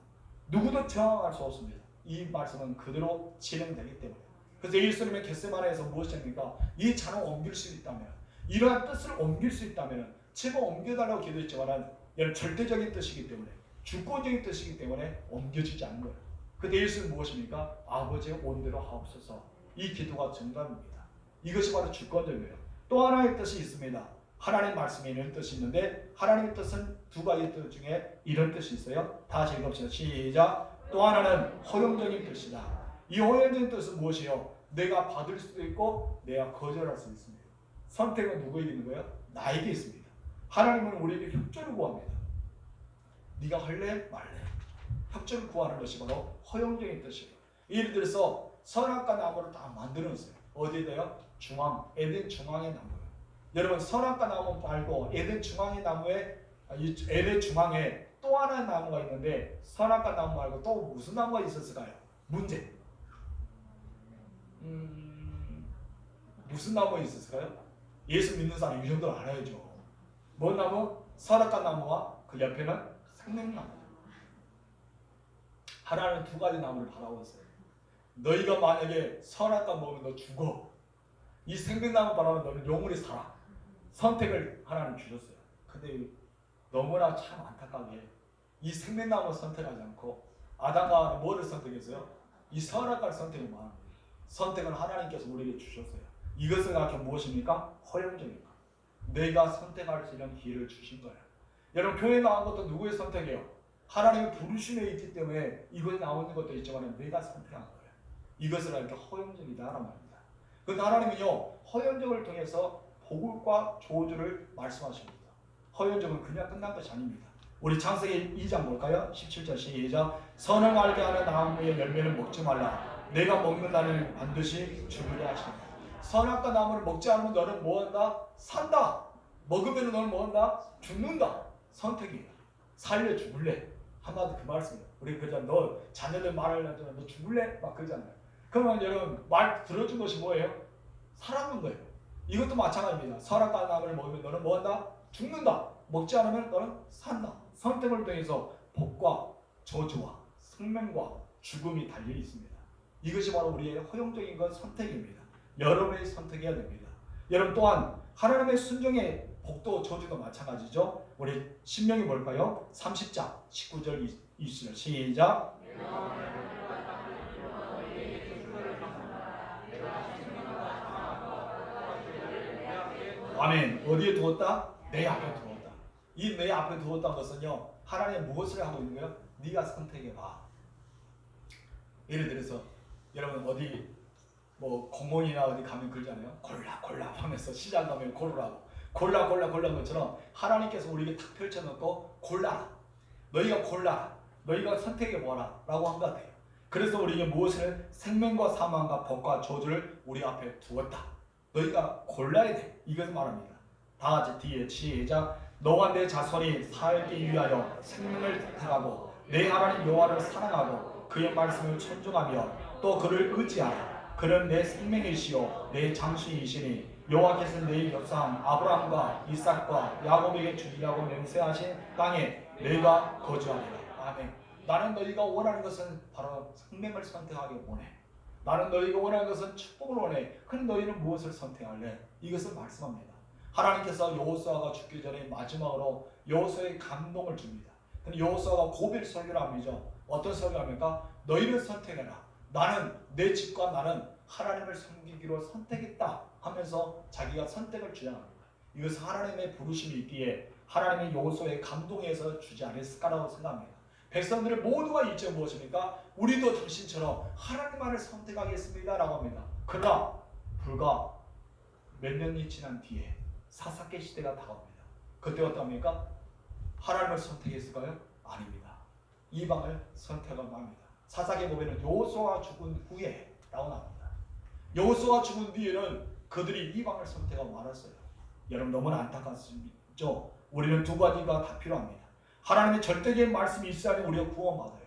누구도 저항할 수 없습니다. 이 말씀은 그대로 진행되기 때문에. 그래서 예수님의 겟세마네에서 무엇입니까? 이 잔을 옮길 수 있다면, 이러한 뜻을 옮길 수 있다면 제발 옮겨달라고 기도했지만 이런 절대적인 뜻이기 때문에, 주권적인 뜻이기 때문에 옮겨지지 않는 거예요. 그때 예수는 무엇입니까? 아버지의 온대로 하옵소서. 이 기도가 정답입니다. 이것이 바로 주권적이에요. 또 하나의 뜻이 있습니다. 하나님 말씀에 이런 뜻이 있는데, 하나님의 뜻은 두 가지 뜻 중에 이런 뜻이 있어요. 다시 읽읍시다. 시작. 또 하나는 허용적인 뜻이다. 이 허용적인 뜻은 무엇이요? 내가 받을 수도 있고 내가 거절할 수 있습니다. 선택은 누구에게 있는 거예요? 나에게 있습니다. 하나님은 우리에게 협조를 구합니다. 네가 할래 말래 협조를 구하는 것이 바로 허용적인 뜻이에요. 예를 들어서 선악과 나무를 다 만들어놨어요. 어디에요? 중앙, 에덴 중앙의 나무예요. 여러분, 선악과 나무 말고 에덴 중앙의 나무에, 에덴 중앙에 또 하나의 나무가 있는데, 선악과 나무 말고 또 무슨 나무가 있었을까요? 문제. 무슨 나무가 있었을까요? 예수 믿는 사람 이 정도는 알아야죠. 뭔 나무? 선악과 나무와 그 옆에는 생명나무. 하나는 두 가지 나무를 바라고 있어요. 너희가 만약에 선악과 먹으면 너 죽어. 이 생명나무 바라면 너는 영원히 살아. 선택을 하나님 주셨어요. 근데 너무나 참 안타깝게 이 생명나무 선택하지 않고 아담과 하와는 뭐를 선택했어요? 이 선악과를 선택을 많은 거예요. 선택은 하나님께서 우리에게 주셨어요. 이것을 가르쳐 무엇입니까? 허용적인 것. 내가 선택할 수 있는 기회를 주신 거예요. 여러분, 교회 나온 것도 누구의 선택이에요? 하나님의 부르심에 있기 때문에 이것이 나오는 것도 있지만 내가 선택한 거예요. 이것을 알게 허용적이다라는 말입니다. 그런데 하나님은요, 허용적을 통해서 복과 저주를 말씀하십니다. 허용적은 그냥 끝난 것이 아닙니다. 우리 창세기 2장 볼까요? 17절 시작. 선을 알게 하는 나무의 열매는 먹지 말라. 내가 먹는 날은 반드시 죽으리라 하시니라. 선악과 나무를 먹지 않으면 너는 뭐한다? 산다. 먹으면 너는 뭐한다? 죽는다. 선택이에요. 살래 죽을래. 한마디 그 말씀이에요. 우리 그냥 너 자녀들 말을 하잖아. 너 죽을래? 막 그러잖아요. 그러면 여러분, 말 들어준 것이 뭐예요? 살아있는 거예요. 이것도 마찬가지입니다. 선악과 나무를 먹으면 너는 뭐한다? 죽는다. 먹지 않으면 너는 산다. 선택을 통해서 복과 저주와 생명과 죽음이 달려 있습니다. 이것이 바로 우리의 허용적인 것 선택입니다. 여러분의 선택해야 됩니다. 여러분 또한 하나님의 순종의 복도 저주도 마찬가지죠. 우리 신명이 뭘까요? 30장 19절 20절 시작. 아멘. 어디에 두었다? 내 앞에 두었다. 이 내 앞에 두었다는 것은요, 하나님 무엇을 하고 있는 거예요? 네가 선택해봐. 예를 들어서 여러분 어디 뭐 공원이나 어디 가면 그러잖아요. 골라 하면서 시장 가면 고르라고. 골라 것처럼 하나님께서 우리에게 탁 펼쳐놓고 골라라. 너희가 골라라. 너희가 선택해보아라 라고 한 것 같아요. 그래서 우리에게 무엇을? 생명과 사망과 복과 저주를 우리 앞에 두었다. 너희가 골라야 돼. 이것을 말합니다. 다 같이 뒤에 시작. 너와 내 자손이 살기 위하여 생명을 택하고 내 하나님 여호와를 사랑하고 그의 말씀을 천종하며 또 그를 의지하라. 그는 내 생명이시요 내 장수이시니 여호와께서 내 조상 아브라함과 이삭과 야곱에게 주리라고 맹세하신 땅에 내가 거주하리라. 아멘. 나는 너희가 원하는 것은 바로 생명을 선택하기 원해. 나는 너희가 원하는 것은 축복을 원해. 그럼 너희는 무엇을 선택할래? 이것을 말씀합니다. 하나님께서 여호수아가 죽기 전에 마지막으로 여호수아에게 감동을 줍니다. 근데 여호수아가 고별 설교를 합니다. 어떤 설교를 합니까? 너희는 선택해라. 나는 내 집과 나는 하나님을 섬기기로 선택했다 하면서 자기가 선택을 주장합니다. 이것은 하나님의 부르심이 있기에 하나님의 여호수아의 감동에서 주지 않았을까라고 생각합니다. 백성들의 모두가 일제 무엇입니까? 우리도 당신처럼 하나님만을 선택하겠습니다 라고 합니다. 그러나 불과 몇 년이 지난 뒤에 사사기 시대가 다가옵니다. 그때 어떠합니까? 하나님을 선택했을까요? 아닙니다. 이방을 선택한 겁니다. 사사기 보면 여호수아가 죽은 후에 라고 나옵니다. 여호수아가 죽은 뒤에는 그들이 이방을 선택하고 말았어요. 여러분 너무나 안타깝죠? 우리는 두 가지가 다 필요합니다. 하나님의 절대적인 말씀이 있어야 우리가 구원받아요.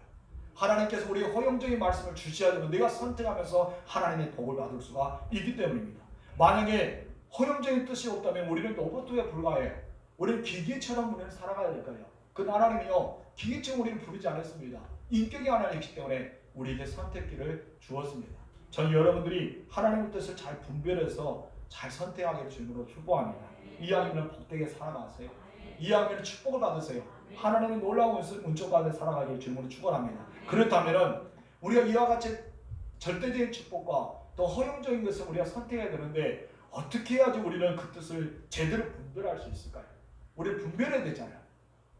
하나님께서 우리의 허용적인 말씀을 주셔야 되면 내가 선택하면서 하나님의 복을 받을 수가 있기 때문입니다. 만약에 허용적인 뜻이 없다면 우리는 로봇에 불과해요. 우리는 기계처럼 우리는 살아가야 될 거예요. 그 하나님이요, 기계처럼 우리는 부르지 않았습니다. 인격이 하나님이기 때문에 우리에게 선택기를 주었습니다. 전 여러분들이 하나님의 뜻을 잘 분별해서 잘 선택하게 주님으로 축복합니다. 이왕이면 복되게 살아가세요. 이왕이면 축복을 받으세요. 하나님의 놀라운 은총 가운데 살아가길 주님으로 축원합니다. 그렇다면 우리가 이와 같이 절대적인 축복과 또 허용적인 것을 우리가 선택해야 되는데 어떻게 해야지 우리는 그 뜻을 제대로 분별할 수 있을까요? 우리는 분별해야 되잖아요.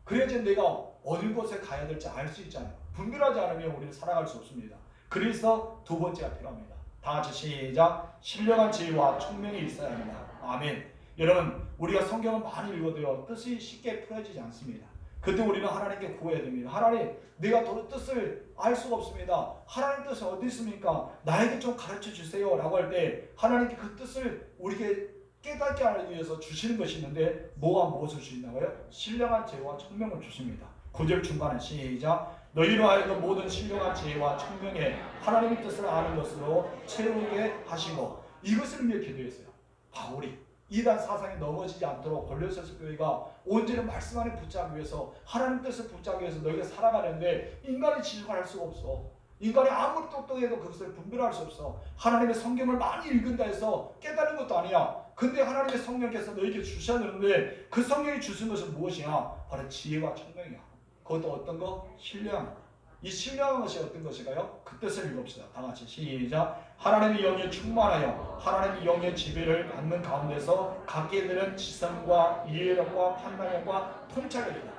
그래야지 내가 어느 곳에 가야 될지 알 수 있잖아요. 분별하지 않으면 우리는 살아갈 수 없습니다. 그래서 두 번째가 필요합니다. 다 같이 시작. 신령한 지혜와 총명이 있어야 합니다. 아멘. 여러분 우리가 성경을 많이 읽어도요 뜻이 쉽게 풀어지지 않습니다. 그때 우리는 하나님께 구해야 됩니다. 하나님, 내가 도저히 뜻을 알 수가 없습니다. 하나님 뜻은 어디 있습니까? 나에게 좀 가르쳐 주세요 라고 할 때 하나님께 그 뜻을 우리에게 깨닫게 하기 위해서 주시는 것이 있는데 무엇을 주신다고요? 신령한 지혜와 총명을 주십니다. 9절 중간에 시작. 너희로 하여금 모든 신령한 지혜와 총명에 하나님의 뜻을 아는 것으로 채우게 하시고, 이것을 위해 기도했어요. 바울이 이단 사상에 넘어지지 않도록 골로새 교회가 온전히 말씀 안에 붙잡기 위해서, 하나님 뜻을 붙잡기 위해서 너희가 살아가는데 인간의 지식을 할 수가 없어. 인간이 아무리 똑똑해도 그것을 분별할 수 없어. 하나님의 성경을 많이 읽은다 해서 깨달은 것도 아니야. 근데 하나님의 성령께서 너에게 주셨는데 그 성령이 주신 것은 무엇이냐? 바로 지혜와 총명이야. 그것도 어떤 거? 신령한 거. 이 신령한 것이 어떤 것일까요? 그 뜻을 읽읍시다. 다 같이 시작. 하나님의 영에 충만하여 하나님의 영의 지배를 받는 가운데서 갖게 되는 지성과 이해력과 판단력과 통찰력이다.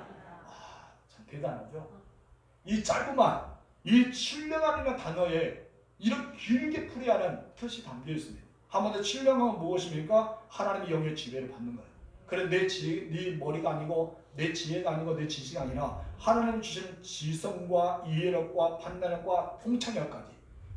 참 대단하죠? 이 짧은만 이 신령함이라는 단어에 이렇게 길게 풀이하는 뜻이 담겨 있습니다. 한 번 더 신령함은 무엇입니까? 하나님의 영의 지배를 받는 거예요. 그래 네 머리가 아니고 내 지혜가 아니고 내 지식이 아니라 하나님 주신 지성과 이해력과 판단력과 통찰력까지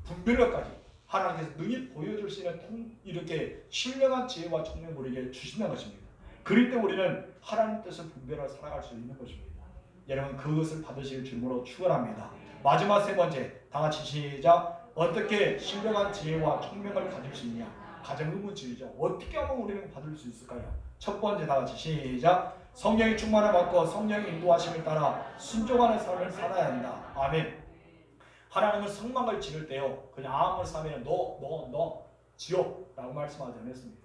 분별력까지 하나님께서 능히 보여줄 수 있는 이렇게 신령한 지혜와 총명을 우리에게 주신다는 것입니다. 그럴 때 우리는 하나님 뜻을 분별하여 살아갈 수 있는 것입니다. 여러분 그것을 받으실 줄로 축원합니다. 마지막 세 번째 다 같이 시작. 어떻게 신령한 지혜와 총명을 가질 수 있냐? 가장 의문점이죠. 어떻게 하면 우리는 받을 수 있을까요? 첫 번째 다 같이 시작. 성령의 충만을 받고 성령의 인도하심을 따라 순종하는 삶을 살아야 한다. 아멘. 하나님은 성막을 지을 때요 그냥 아무리 사면 너 지어 라고 말씀하지 않았습니다.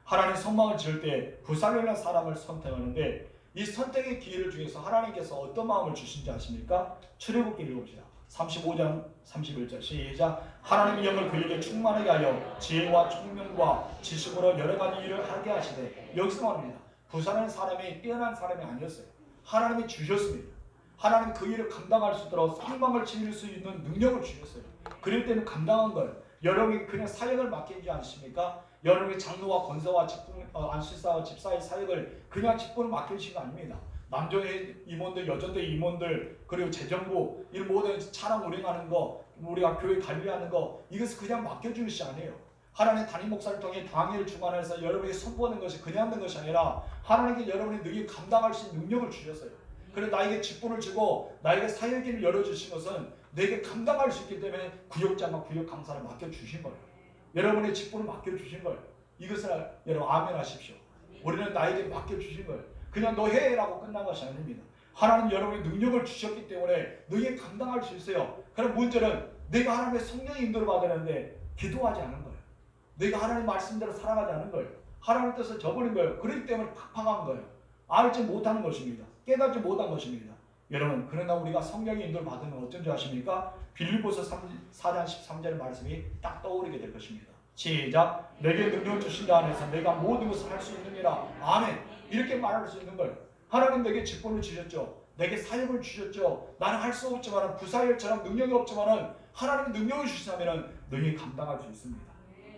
하나님 성막을 지을 때 부살렐라 사람을 선택하는데 이 선택의 기회를 중에서 하나님께서 어떤 마음을 주신지 아십니까? 출애굽기 읽읍시다. 35장 31절 시작. 하나님의 영을 그에게 충만하게 하여 지혜와 총명과 지식으로 여러 가지 일을 하게 하시되, 여기서 말합니다. 부산한 사람이 뛰어난 사람이 아니었어요. 하나님이 주셨습니다. 하나님 그 일을 감당할 수 있도록 성막을 지을 수 있는 능력을 주셨어요. 그럴 때는 감당한 거예요. 여러분이 그냥 사역을 맡기지 않습니까? 여러분이 장로와 권사와 안수사와 집사의 사역을 그냥 직분을 맡기신 거 아닙니다. 남조의 임원들, 여전대 임원들, 그리고 재정부 이런 모든 차량 운행하는 거, 우리가 교회 관리하는 거, 이것을 그냥 맡겨주는 것이 아니에요. 하나님의 담임 목사를 통해 당회를 주관해서 여러분에게 선포하는 것이 그냥 된 것이 아니라 하나님께 여러분이 능히 감당할 수 있는 능력을 주셨어요. 그래서 나에게 직분을 주고 나에게 사역을 열어주신 것은 내게 감당할 수 있기 때문에 구역장과 구역 강사를 맡겨주신 거예요. 여러분의 직분을 맡겨주신 거예요. 이것을 여러분 아멘 하십시오. 우리는 나에게 맡겨주신 거예요. 그냥 너 해라고 끝난 것이 아닙니다. 하나님 여러분의 능력을 주셨기 때문에 너에게 감당할 수 있어요. 그럼 문제는 내가 하나님의 성령의 인도를 받았는데 기도하지 않은 거예요. 내가 하나님 말씀대로 살아가지 않은 거예요. 하나님의 뜻을 저버린 거예요. 그렇기 때문에 팍팍한 거예요. 알지 못하는 것입니다. 깨닫지 못한 것입니다. 여러분 그러나 우리가 성령의 인도를 받으면 어쩐 줄 아십니까? 빌립보서 4장 13절의 말씀이 딱 떠오르게 될 것입니다. 시작. 내게 능력 주신 자 안에서 내가 모든 것을 할 수 있느니라. 아멘. 이렇게 말할 수 있는 거예요. 하나님 내게 직분을 주셨죠. 내게 사역을 주셨죠. 나는 할 수 없지만 부사역처럼 능력이 없지만 하나님이 능력을 주시면 능히 감당할 수 있습니다.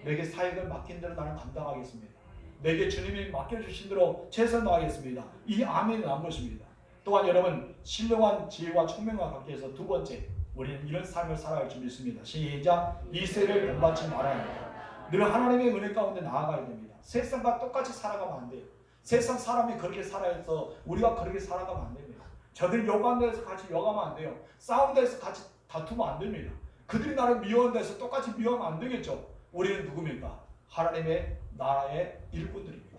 내게 사역을 맡긴 대로 나는 감당하겠습니다. 내게 주님이 맡겨주신 대로 최선을 다하겠습니다. 이 아멘이 난 것입니다. 또한 여러분 신령한 지혜와 총명과 갖기 위해서 두 번째 우리는 이런 삶을 살아갈 줄 믿습니다. 시작. 이 세를 본받지 말아야 합니다. 늘 하나님의 은혜 가운데 나아가야 됩니다. 세상과 똑같이 살아가면 안 돼요. 세상 사람이 그렇게 살아서 우리가 그렇게 살아가면 안 됩니다. 저들 요구하는 데서 같이 요구하면 안 돼요. 싸우는 데서 같이 다투면 안 됩니다. 그들이 나를 미워하는 데서 똑같이 미워하면 안 되겠죠. 우리는 누굽니까? 하나님의 나라의 일꾼들입니다.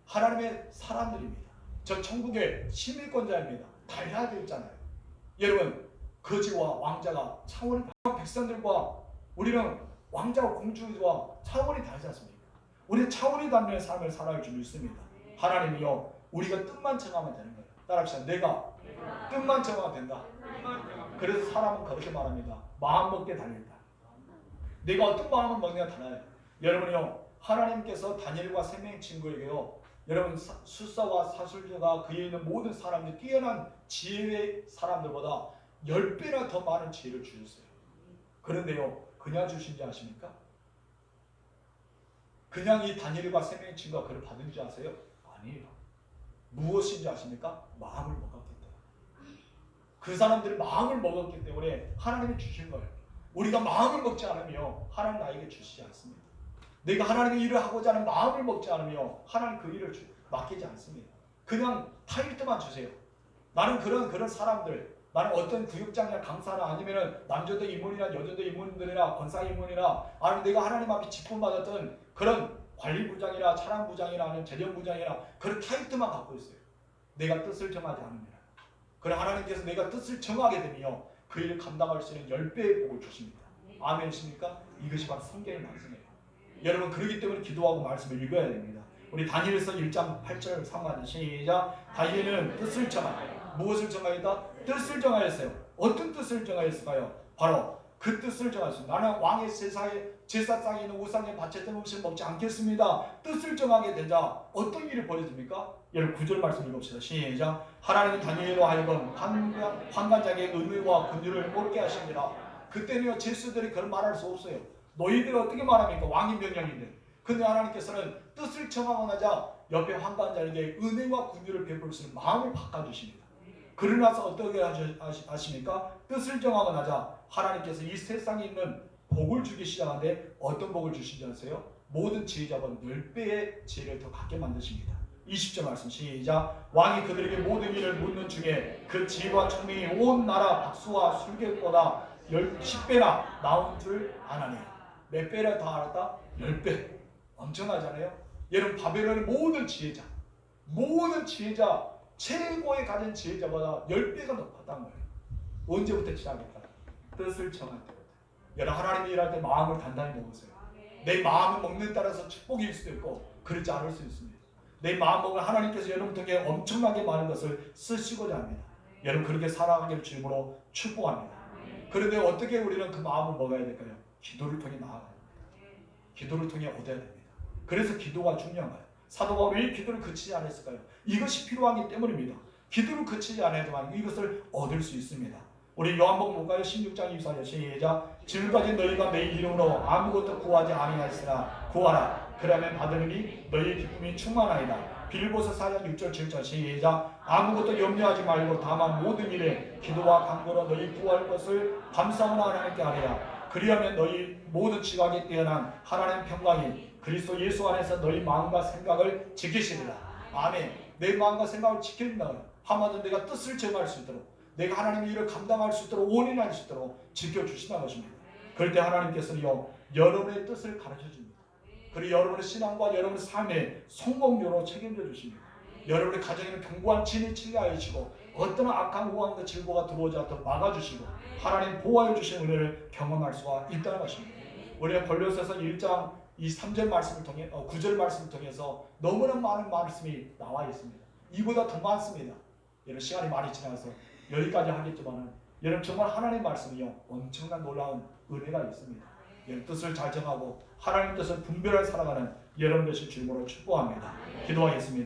하나님의 사람들입니다. 저 천국의 시민권자입니다. 달라야 되잖아요. 여러분, 거지와 왕자가 차원이 백성들과 우리는 왕자와 공주와 차원이 다르지 않습니까? 우리는 차원이 다른 삶을 살아갈 줄 믿습니다. 하나님이요, 우리가 뜻만 정하면 되는 거예요. 따라합시다. 내가 뜻만 정하면 된다. 그래서 사람은 그렇게 말합니다. 마음 먹게 달린다. 내가 어떤 마음을 먹느냐 달라요. 여러분이요, 하나님께서 다니엘과 세 명의 친구에게요, 여러분 술사와 사술자가 그에 있는 모든 사람들이 뛰어난 지혜의 사람들보다 10배나 더 많은 지혜를 주셨어요. 그런데요, 그냥 주신지 아십니까? 그냥 이 다니엘과 세 명의 친구가 그를 받은지 아세요? 아니에요. 무엇인지 아십니까? 마음을 먹었기 때문에. 그 사람들이 마음을 먹었기 때문에 하나님이 주신 거예요. 우리가 마음을 먹지 않으면 하나님 나에게 주시지 않습니다. 내가 하나님의 일을 하고자 하는 마음을 먹지 않으면 하나님 그 일을 맡기지 않습니다. 그냥 타이틀만 주세요. 나는 그런 사람들, 나는 어떤 구역장이나 강사나 아니면 남자도 인문이나 여자도 인문들이나 권사 인문이나 아니면 내가 하나님 앞에 직분받았던 그런 관리부장이나 차량부장이나 아니면 재정부장이나 그런 타이틀만 갖고 있어요. 내가 뜻을 정하지 않으면. 그래 하나님께서 내가 뜻을 정하게 되면 그 일을 감당할 수 있는 10배의 복을 주십니다. 아멘이십니까? 이것이 바로 성경의 말씀이에요. 여러분, 그렇기 때문에 기도하고 말씀을 읽어야 됩니다. 우리 다니엘서 1장 8절 상관 시작. 다니엘은 뜻을 정하여 무엇을 정하였다? 뜻을 정하였어요. 어떤 뜻을 정하였을까요? 바로 그 뜻을 정하였습니다. 나는 왕의 제사상에 있는 우상의 바쳤던 음식을 먹지 않겠습니다. 뜻을 정하게 되자 어떤 일이 벌어집니까? 여러분 9절 말씀 읽읍시다. 시작. 하나님은 다니엘로 하여금 환관장의 은혜와 긍휼을 얻게 하십니다. 그때는 제수들이 그런 말할 수 없어요. 너희들이 어떻게 말합니까? 왕의 명령인데. 근데 하나님께서는 뜻을 정하고 나자 옆에 환관자에게 은혜와 긍휼을 베풀 수 있는 마음을 바꿔주십니다. 그러나서 어떻게 하십니까? 뜻을 정하고 나자 하나님께서 이 세상에 있는 복을 주기 시작하는데 어떤 복을 주시지 않으세요? 모든 지혜자보다 10배의 지혜를 더 갖게 만드십니다. 20절 말씀 시작. 왕이 그들에게 모든 일을 묻는 중에 그 지혜와聰明이 온 나라 박수와 술객보다 10배나 나온 줄 아나니. 몇 배나 더 알았다? 10배. 엄청나잖아요. 여러분 바벨론의 모든 지혜자 최고의 가진 지혜자보다 10배가 높았다는 거예요. 언제부터 시작했다? 뜻을 정할 때부터. 여러분 하나님이 일할 때 마음을 단단히 먹으세요. 내 마음을 먹는 데 따라서 축복일 수도 있고 그렇지 않을 수 있습니다. 내 마음 먹으면 하나님께서 여러분 통해 엄청나게 많은 것을 쓰시고자 합니다. 여러분 그렇게 살아가기를 주님으로 축복합니다. 그런데 어떻게 우리는 그 마음을 먹어야 될까요? 기도를 통해 나아가야 됩니다. 기도를 통해 얻어야 됩니다. 그래서 기도가 중요한 거예요. 사도가 왜 기도를 그치지 않았을까요? 이것이 필요하기 때문입니다. 기도를 그치지 않아야지만 이것을 얻을 수 있습니다. 우리 요한복음 볼까요? 16장 24절 시작. 지금까지 너희가 내 이름으로 아무것도 구하지 아니하였으나 구하라. 그러면 받으리니 너희의 기쁨이 충만하리라. 빌립보서 4장 6절 7절 시작. 아무것도 염려하지 말고 다만 모든 일에 기도와 간구로 너희 구할 것을 감사하나 하나님께 하리라. 그리하면 너희 모든 지각에 뛰어난 하나님의 평강이 그리스도 예수 안에서 너희 마음과 생각을 지키시리라. 아멘. 내 마음과 생각을 지켜준다. 한마디로 내가 뜻을 정할 수 있도록, 내가 하나님의 일을 감당할 수 있도록, 원인할 수 있도록 지켜주신다는 것입니다. 그럴 때 하나님께서는요, 여러분의 뜻을 가르쳐줍니다. 그리고 여러분의 신앙과 여러분의 삶의 성공률로 책임져 주십니다. 여러분의 가정에는 견고한 진이 치게 주시고 어떤 악한 우환과 질고가 들어오지 않도록 막아주시고 하나님 보호해 주신 은혜를 경험할 수가 있다는 것입니다. 우리가 골로새서 1장 3절 말씀을 통해 9절 말씀을 통해서 너무나 많은 말씀이 나와 있습니다. 이보다 더 많습니다. 여러분 시간이 많이 지나서 여기까지 하겠지만은 여러분 정말 하나님의 말씀이요 엄청난 놀라운 은혜가 있습니다. 여러분 뜻을 잘 정하고 하나님 뜻을 분별하여 살아가는 여러분 되실 주님으로 축복합니다. 기도하겠습니다.